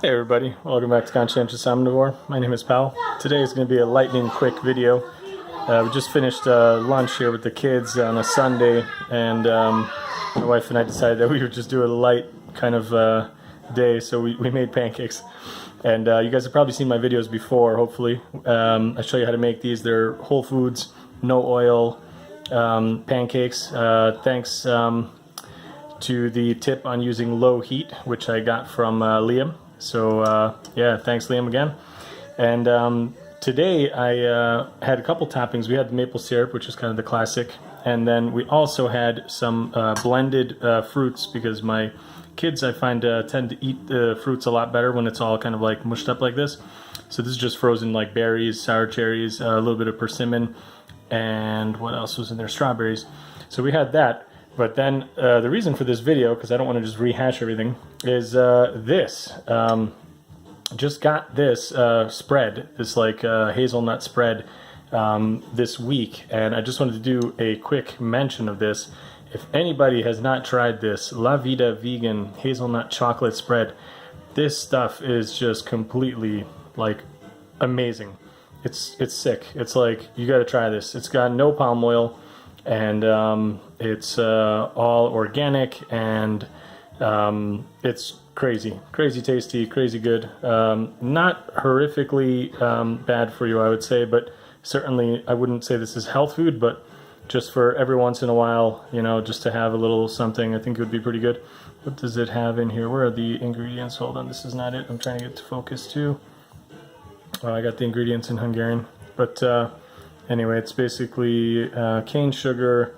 Hey everybody, welcome back to Conscientious Omnivore. My name is Pal. Today is going to be a lightning quick video. We just finished lunch here with the kids on a Sunday, and my wife and I decided that we would just do a light kind of day, so we made pancakes. And you guys have probably seen my videos before, hopefully. I show you how to make these. They're whole foods, no oil pancakes. Thanks to the tip on using low heat, which I got from Liam. So yeah, thanks Liam again. And today I had a couple toppings. We had the maple syrup, which is kind of the classic, and then we also had some blended fruits, because my kids, I find, tend to eat the fruits a lot better when it's all kind of like mushed up like this. So this is just frozen like berries, sour cherries, a little bit of persimmon, and what else was in there? Strawberries. So we had that. But then the reason for this video, because I don't want to just rehash everything, is this. Just got this spread, this like hazelnut spread this week, and I just wanted to do a quick mention of this. If anybody has not tried this Vida vegan hazelnut chocolate spread, this stuff is just completely like amazing. It's sick. It's like, you got to try this. It's got no palm oil, and it's all organic, and it's crazy tasty, crazy good. Not horrifically bad for you, I would say, but certainly I wouldn't say this is health food, but just for every once in a while, you know, just to have a little something, I think it would be pretty good. What does it have in here? Where are the ingredients? Hold on, this is not it. I'm trying to get to focus too. Oh, I got the ingredients in Hungarian, but anyway, it's basically cane sugar.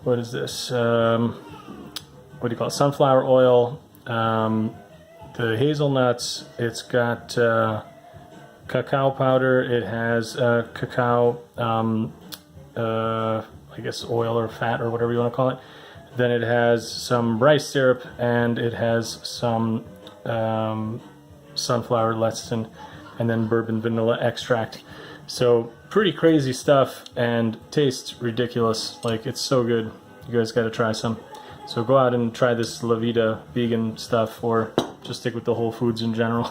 What is this? What do you call it? Sunflower oil. The hazelnuts. It's got cacao powder. It has cacao, I guess oil or fat or whatever you want to call it. Then it has some rice syrup, and it has some sunflower lecithin, and then bourbon vanilla extract. So pretty crazy stuff, and tastes ridiculous. Like, it's so good. You guys got to try some. So go out and try this Vida vegan stuff, or just stick with the whole foods in general.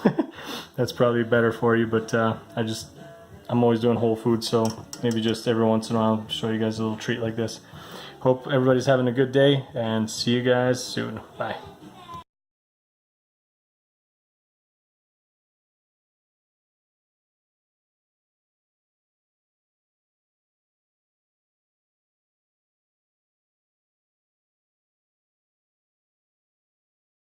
That's probably better for you, but I'm always doing whole foods, so maybe just every once in a while show you guys a little treat like this. Hope everybody's having a good day, and see you guys soon. Bye.